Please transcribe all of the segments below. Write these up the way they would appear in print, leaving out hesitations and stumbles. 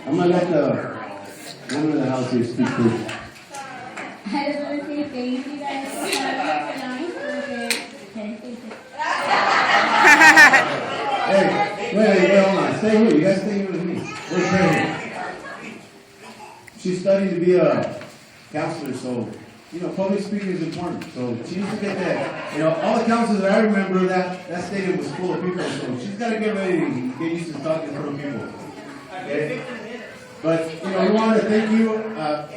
I'm going to let the woman of the house here speak first. I just want to say thank you guys for allowing me Hey, wait, hold on. Stay here. You guys stay here with me. We're praying. She's studying to be a counselor, so, public speaking is important. So she needs to get that. All the counselors that I remember, that stadium was full of people, so she's got to get ready to get used to talking in front of people. Okay? But, we wanted to thank you.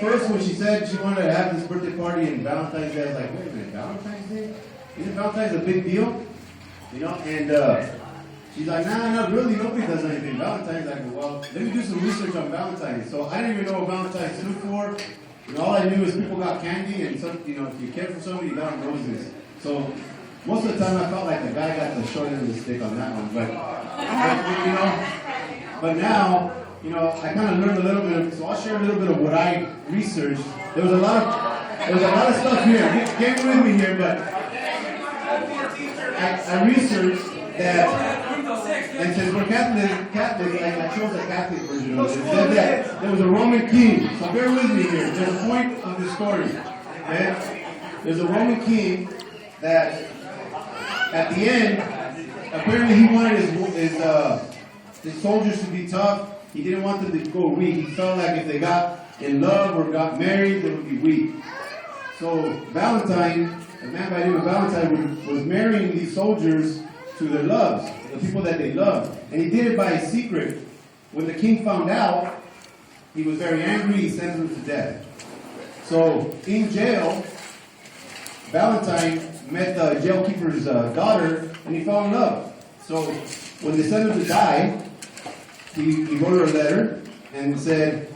First, when she said she wanted to have this birthday party and Valentine's Day, I was like, wait a minute, Valentine's Day? Isn't Valentine's a big deal? And she's like, nah, not really. Nobody does anything Valentine's. I go, well, let me do some research on Valentine's. So I didn't even know what Valentine's stood for. All I knew is people got candy, and some, if you care for somebody, you got them roses. So most of the time, I felt like the guy got the short end of the stick on that one. But now, I kind of learned a little bit. So I'll share a little bit of what I researched. There was a lot of stuff here. Get with me here, but I researched that. And since we're Catholic, I chose a Catholic version of it. It said that there was a Roman king. So bear with me here. There's a point of the story. Okay? There's a Roman king that, at the end, apparently he wanted his soldiers to be tough. He didn't want them to go weak. He felt like if they got in love or got married, they would be weak. So Valentine, a man by the name of Valentine, was marrying these soldiers to their loves, the people that they loved. And he did it by a secret. When the king found out, he was very angry. He sentenced them to death. So in jail, Valentine met the jailkeeper's daughter, and he fell in love. So when they sent him to die, he wrote her a letter and said,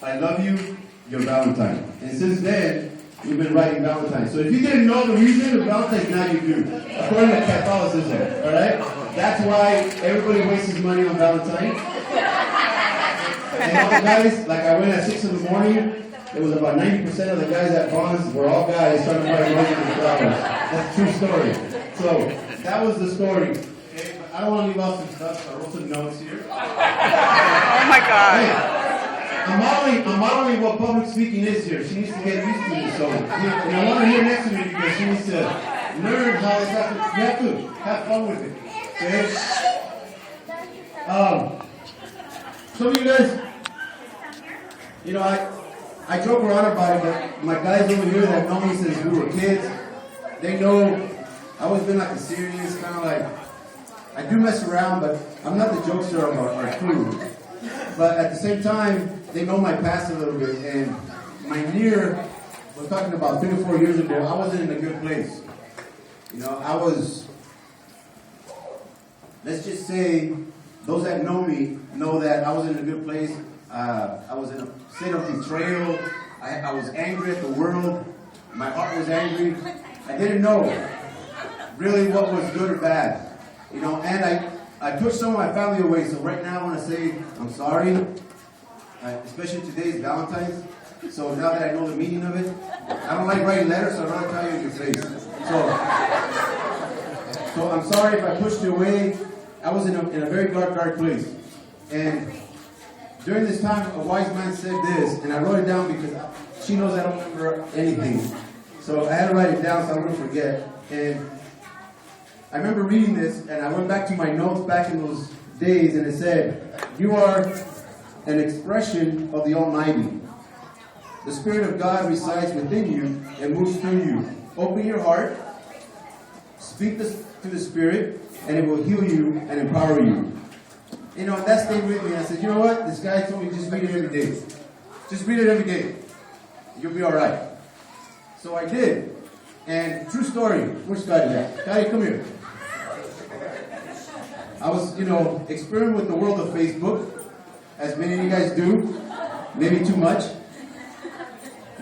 I love you, you're Valentine. And since then, we've been writing Valentine. So if you didn't know the reason of Valentine, now you do. According to Catholicism, all right? That's why everybody wastes his money on Valentine. And all the guys, like I went at 6 in the morning, there was about 90% of the guys at Bonds were all guys trying to buy roses and flowers. That's a true story. So that was the story. Okay, but I don't want to leave off some stuff, so I wrote some notes here. Oh my God. Hey, I'm modeling what public speaking is here. She needs to get used to this. So, and I want her here next to me because she needs to learn how it's happening. You have to have fun with it. Okay? Some of you guys, I joke around about it, but my guys over here that know me since we were kids, they know I've always been like a serious kind of like, I do mess around, but I'm not the jokester of our crew. But at the same time, they know my past a little bit, and we're talking about 3 or 4 years ago, I wasn't in a good place. I was, let's just say, those that know me know that I was in a good place. I was in a state of betrayal. I was angry at the world. My heart was angry. I didn't know really what was good or bad. And I pushed some of my family away. So right now I want to say I'm sorry. Especially today's Valentine's. So now that I know the meaning of it, I don't like writing letters, so I'd rather tell you in your face. So I'm sorry if I pushed you away. I was in a very dark place. And during this time, a wise man said this, and I wrote it down because she knows I don't remember anything. So I had to write it down so I wouldn't forget. And I remember reading this, and I went back to my notes back in those days, and it said, you are an expression of the Almighty. The Spirit of God resides within you and moves through you. Open your heart, speak to the Spirit, and it will heal you and empower you. That stayed with me. I said, you know what? This guy told me just read it every day. Just read it every day. You'll be all right. So I did. And true story. Where's Scotty at? Scotty, come here. I was, experimenting with the world of Facebook, as many of you guys do. Maybe too much.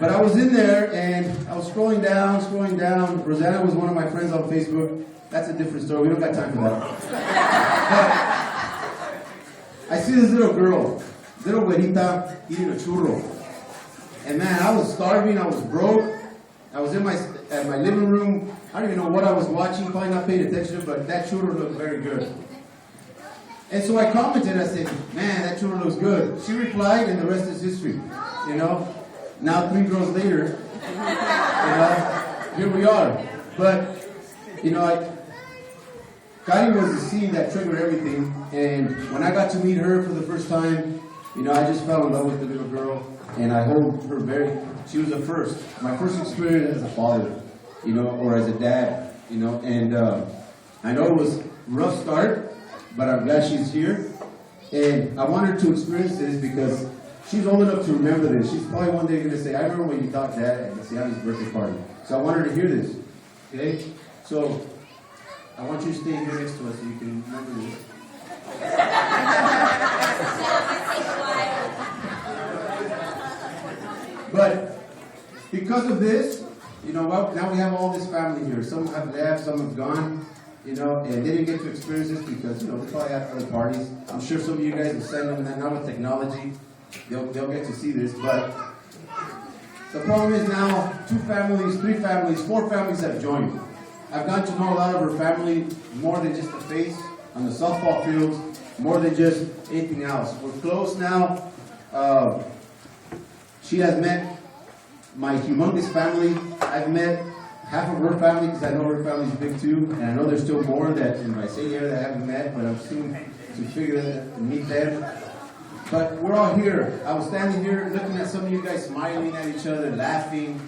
But I was in there, and I was scrolling down. Rosanna was one of my friends on Facebook. That's a different story. We don't got time for that. But I see this little girl, little güerita, eating a churro. And man, I was starving. I was broke. I was at my living room. I don't even know what I was watching. Probably not paying attention, but that churro looked very good. And so I commented, I said, man, that churro looks good. She replied, and the rest is history. You know, now 3 girls later, you know, here we are. But, you know, Kari was the scene that triggered everything. And when I got to meet her for the first time, you know, I just fell in love with the little girl. And I hold her she was the first. My first experience as a father, you know, or as a dad, you know. And I know it was a rough start, but I'm glad she's here. And I want her to experience this because she's old enough to remember this. She's probably one day going to say, I remember when you taught Dad at Luciano's birthday party. So I want her to hear this. Okay? So I want you to stay here next to us so you can remember this. But because of this, you know, well, now we have all this family here. Some have left, some have gone, you know, and they didn't get to experience this because, you know, they probably had other parties. I'm sure some of you guys will send them that now with technology. They'll get to see this. But the problem is now 2 families, 3 families, 4 families have joined. I've gotten to know a lot of her family more than just the face on the softball fields, more than just anything else. We're close now. She has met my humongous family. I've met half of her family because I know her family's big too, and I know there's still more that in my same area that I haven't met, but I'm soon to figure that and meet them. But we're all here. I was standing here looking at some of you guys smiling at each other, laughing.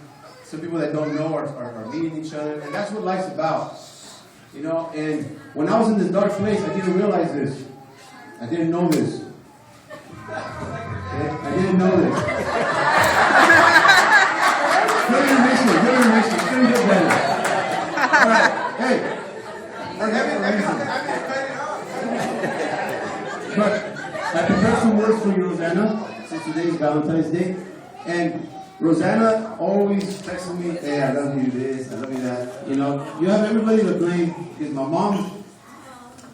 Some people that don't know are meeting each other, and that's what life's about. You know, and when I was in this dark place, I didn't realize this. I didn't know this. Okay? I didn't know this. Good intermission. It's going to get better. All right. Hey. But I prepared some words for you, Rosanna, since today is Valentine's Day. And Rosanna always texts me, hey, I love you this, I love you that. You know, you have everybody to blame because my mom,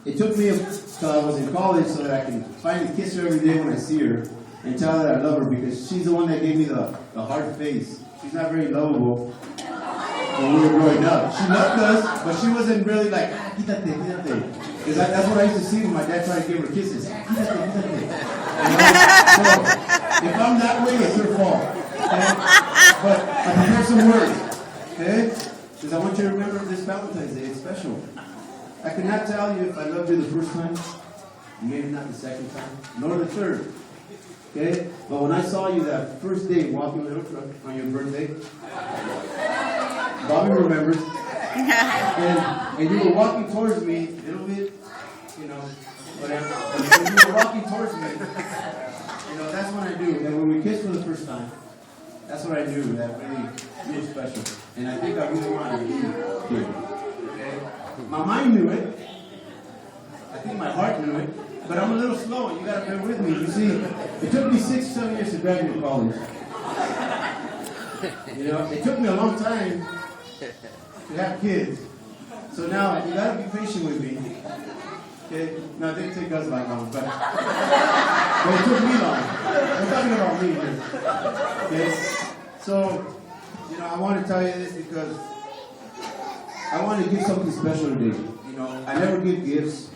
it took me until I was in college so that I can finally kiss her every day when I see her and tell her that I love her because she's the one that gave me the hard face. She's not very lovable when we were growing up. She loved us, but she wasn't really like, quítate. Because that's what I used to see when my dad tried to give her kisses. Quítate. You know? So, if I'm that way, it's her fault. Okay? But I prepared some words. Okay? Because I want you to remember this Valentine's Day. It's special. I cannot tell you if I loved you the first time, maybe not the second time, nor the third. Okay? But when I saw you that first day walking with her truck on your birthday, Bobby remembers, and you were walking towards me a little bit, you know, whatever. But when you were walking towards me, you know, that's when I knew. And when we kissed for the first time, that's what I knew, that really you were special. And I think I really wanted to be here. Okay? My mind knew it. I think my heart knew it. But I'm a little slow, and you got to bear with me. You see, it took me 6 or 7 years to graduate college. You know, it took me a long time to have kids. So now, you got to be patient with me. Okay? No, it didn't take us that long, but it took me long. I'm talking about me here. Okay? So, you know, I want to tell you this because I want to give something special today. You know, I never give gifts.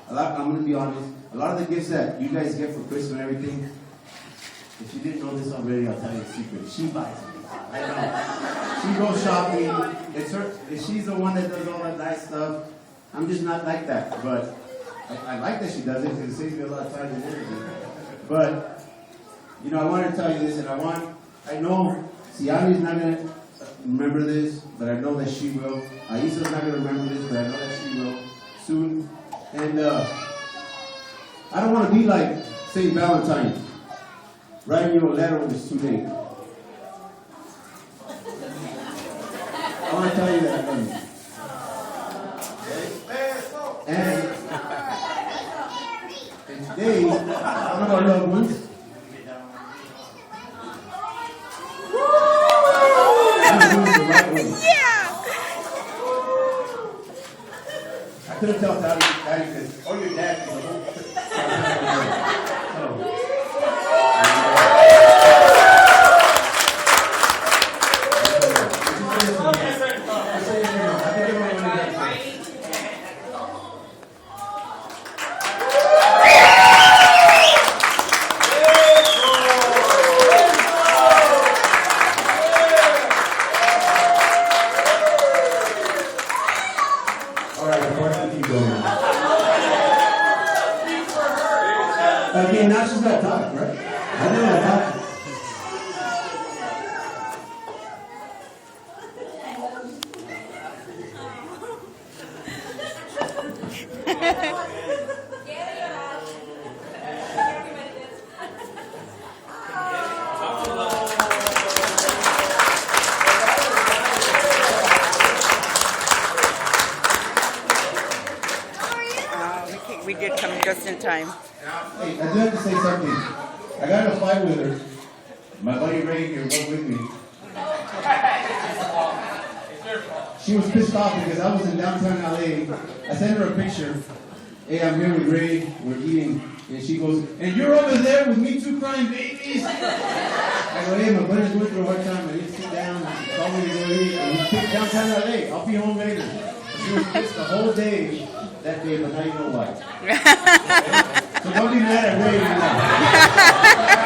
I'm going to be honest. A lot of the gifts that you guys get for Christmas and everything, if you didn't know this already, I'll tell you a secret. She buys it. I know. She goes shopping. It's her. She's the one that does all that nice stuff. I'm just not like that. But I like that she does it because it saves me a lot of time and energy. But, you know, I want to tell you this, and I know Siani's not going to remember this, but I know that she will. Aisa's not going to remember this, but I know that she will soon. And I don't want to be like St. Valentine, writing you a letter when it's too late. I want to tell you that I love you. And today, one of our loved ones, I couldn't tell Daddy because, or your dad, because the whole Again, now she's got to talk, right? I know I talk. We did come just in time. Hey, I do have to say something. I got in a fight with her. My buddy Ray here was with me. She was pissed off because I was in downtown LA. I sent her a picture. Hey, I'm here with Ray. We're eating. And she goes, and you're over there with me two crying babies? I go, hey, my buddy's going through a hard time. I need to sit down. She told me to go eat. And we picked downtown LA. I'll be home later. She was pissed the whole day that day, but now you know why. So don't be mad at Ray.